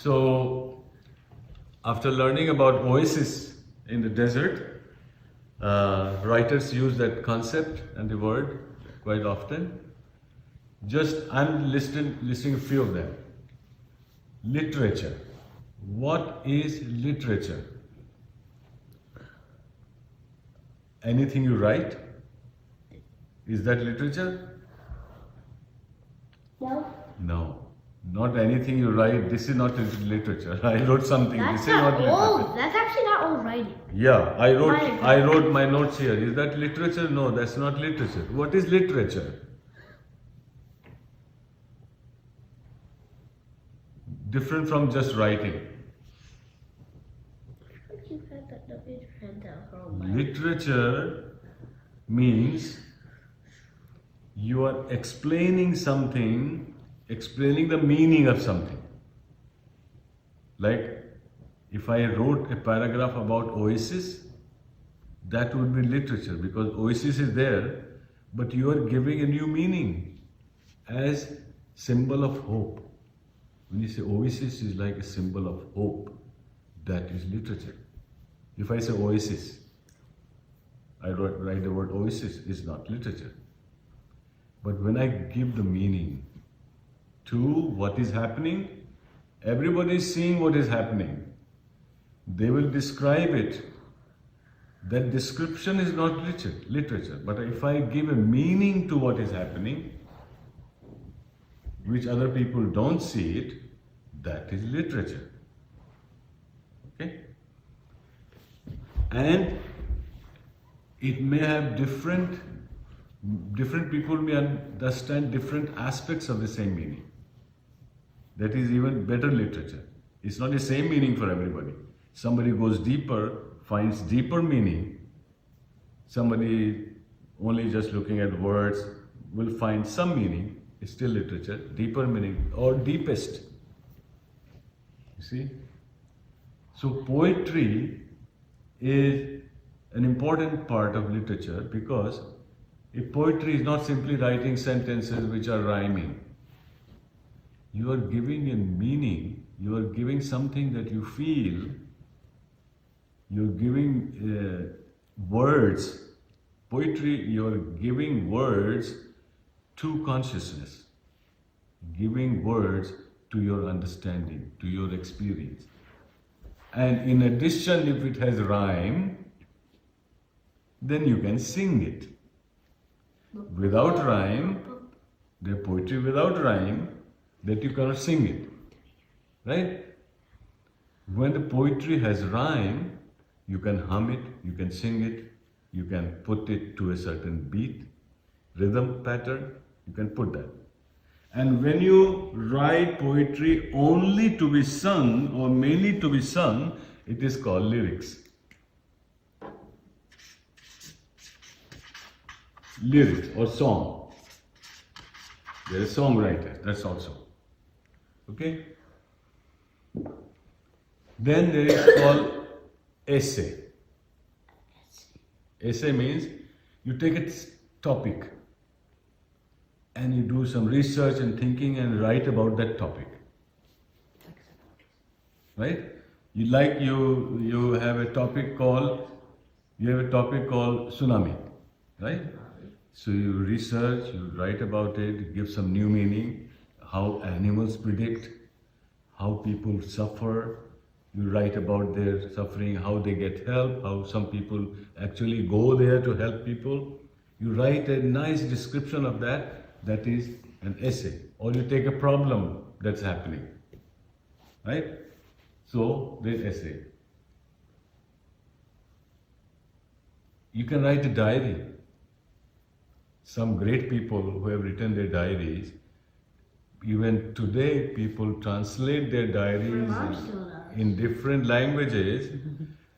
So, after learning about oasis in the desert, writers use that concept and the word quite often. I'm listing a few of them. Literature. What is literature? Anything you write? Is that literature? No. No. Not anything you write. This is not literature. I wrote something. That's this is not old. literature. That's actually not old writing. Yeah, I wrote my notes here. Is that literature? No, that's not literature. What is literature? Different from just writing. Literature means you are explaining something, explaining the meaning of something. Like if I wrote a paragraph about oasis, that would be literature because oasis is there, but you are giving a new meaning as symbol of hope. When you say oasis is like a symbol of hope, that is literature. If I say oasis, I write the word oasis, is not literature. But when I give the meaning to what is happening, everybody is seeing what is happening. They will describe it. That description is not literature. But if I give a meaning to what is happening, which other people don't see it, that is literature. Okay? And it may have different people may understand different aspects of the same meaning. That is even better literature. It's not the same meaning for everybody. Somebody goes deeper, finds deeper meaning. Somebody only just looking at words will find some meaning. It's still literature, deeper meaning or deepest. You see? So poetry is an important part of literature because poetry is not simply writing sentences which are rhyming. You are giving a meaning, you are giving something that you feel, you're giving words. Poetry, you're giving words to consciousness, giving words to your understanding, to your experience. And in addition, if it has rhyme, then you can sing it. Without rhyme, the poetry without rhyme, that you cannot sing it. Right? When the poetry has rhyme, you can hum it, you can sing it, you can put it to a certain beat, rhythm pattern, you can put that. And when you write poetry only to be sung or mainly to be sung, it is called lyrics. Lyrics or song. There is songwriter, that's also. Okay? Then there is called essay. Essay means you take a topic and you do some research and thinking and write about that topic. Right? You have a topic called tsunami. Right? So you research, you write about it, give some new meaning, how animals predict, how people suffer. You write about their suffering, how they get help, how some people actually go there to help people. You write a nice description of that, that is an essay. Or you take a problem that's happening, right? So, the essay. You can write a diary. Some great people who have written their diaries, even today people translate their diaries in different languages.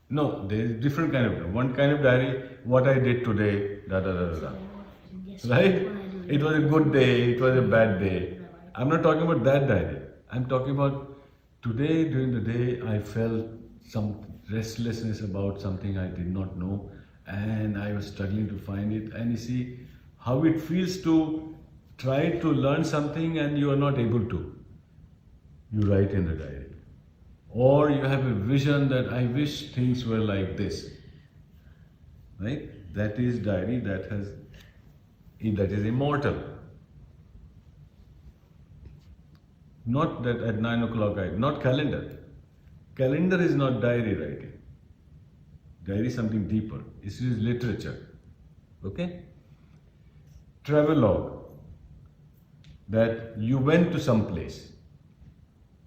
No, there is different kind of, one kind of diary, what I did today, da da da da da. Right? It was a good day, it was a bad day. I'm not talking about that diary. I'm talking about today, during the day, I felt some restlessness about something I did not know and I was struggling to find it. And you see how it feels to try to learn something and you are not able to. You write in the diary. or you have a vision that I wish things were like this, right? That is diary that is immortal. Not that at 9 o'clock not calendar. Calendar is not diary writing. Diary is something deeper. This is literature. Okay? Travelogue. That you went to some place.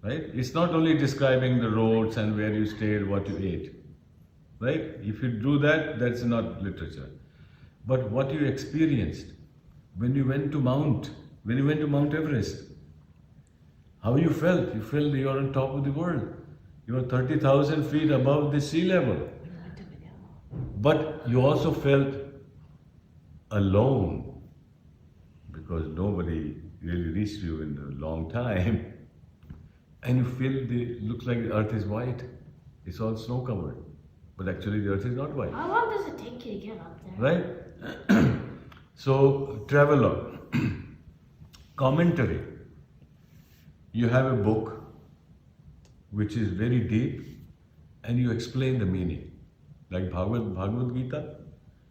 Right? It's not only describing the roads and where you stayed, what you ate. Right? If you do that, that's not literature. But what you experienced when you went to Mount Everest, how you felt? You felt you're on top of the world. You're 30,000 feet above the sea level. But you also felt alone because nobody really reached you in a long time. And you feel looks like the earth is white. It's all snow covered. But actually the earth is not white. How long does it take you to get up there? Right? So, travelogue. Commentary. You have a book which is very deep and you explain the meaning. Like Bhagavad Gita.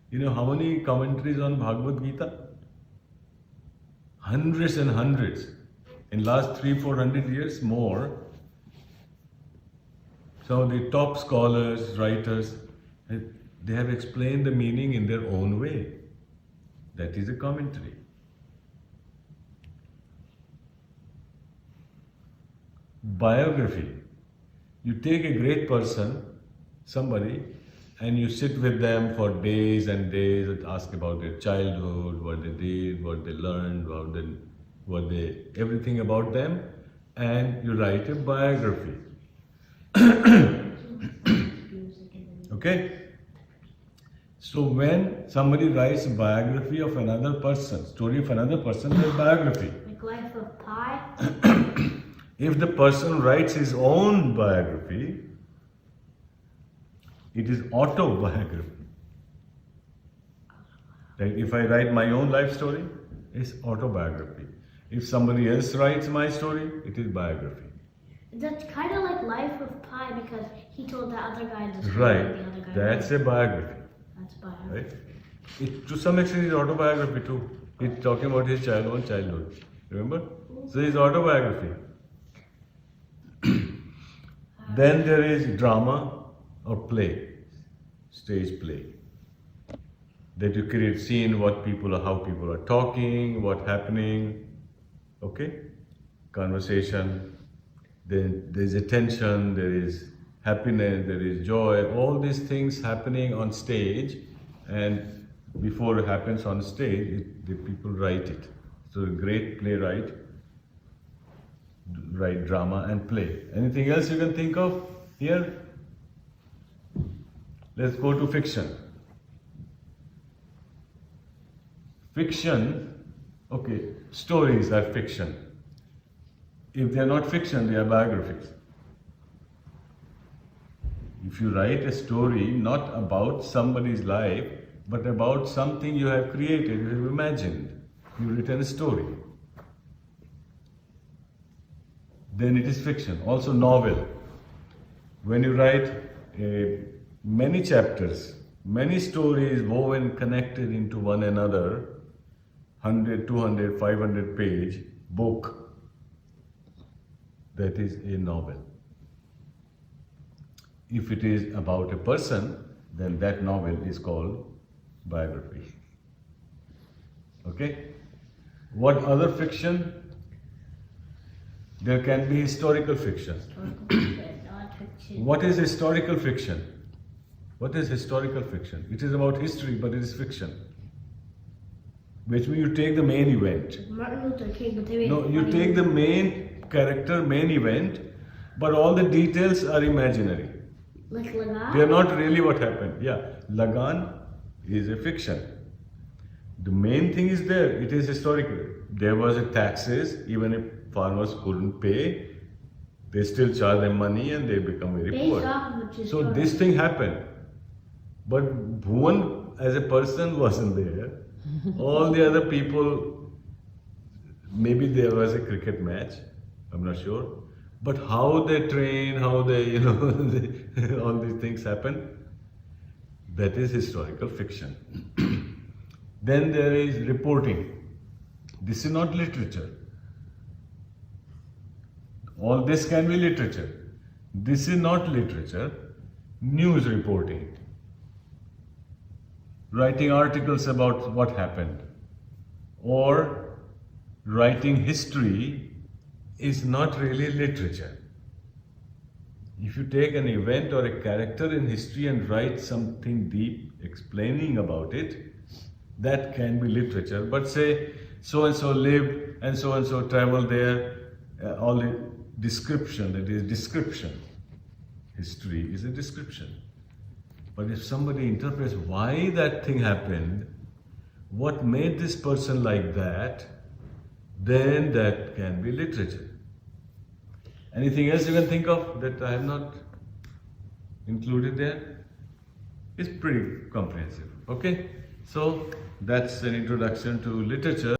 You know how many commentaries on Bhagavad Gita? Hundreds and hundreds. In last 300-400 years, more. Some of the top scholars, writers, they have explained the meaning in their own way. That is a commentary. Biography. You take a great person, somebody, and you sit with them for days and days and ask about their childhood, what they did, what they learned, everything about them, and you write a biography. Okay? So when somebody writes a biography of another person, story of another person, their biography. Like Life of Pi? If the person writes his own biography, it is autobiography. Like if I write my own life story, it's autobiography. If somebody else writes my story, it is biography. That's kind of like Life of Pi because he told the other guy the story. Right. The other guy That's a biography. That's biography. Right? To some extent, it's autobiography too. He's talking about his own childhood. Remember? So it's autobiography. Then there is drama or play, stage play. That you create scene, how people are talking, what's happening, okay? Conversation. Then there is attention, there is happiness, there is joy, all these things happening on stage, and before it happens on stage, the people write it. So a great playwright write drama and play. Anything else you can think of here? Let's go to fiction. Fiction, okay, stories are fiction. If they are not fiction, they are biographies. If you write a story not about somebody's life, but about something you have created, you have imagined, you've written a story, then it is fiction. Also novel. When you write many chapters, many stories woven, connected into one another, 100, 200, 500 page book, that is a novel. If it is about a person, then that novel is called biography. Okay? What other fiction? There can be historical fiction. What is historical fiction? What is historical fiction? It is about history, but it is fiction. Which means you take the main event. Martin Luther King, but they No, you take the main character, main event, but all the details are imaginary. Like Lagan? They are not really what happened. Yeah, Lagan is a fiction. The main thing is there, it is historical. There was a taxes, even if farmers couldn't pay, they still charge them money and they become very poor. So this thing happened. But Bhuvan as a person wasn't there. All the other people, maybe there was a cricket match, I'm not sure. But how they train, how they, all these things happen, that is historical fiction. Then there is reporting. This is not literature. All this can be literature. This is not literature. News reporting. Writing articles about what happened. Or writing history is not really literature. If you take an event or a character in history and write something deep explaining about it, that can be literature. But say, so and so lived and so traveled there, all the description, that is description. History is a description. But if somebody interprets why that thing happened, what made this person like that, then that can be literature. Anything else you can think of that I have not included there? It's pretty comprehensive. Okay? So that's an introduction to literature.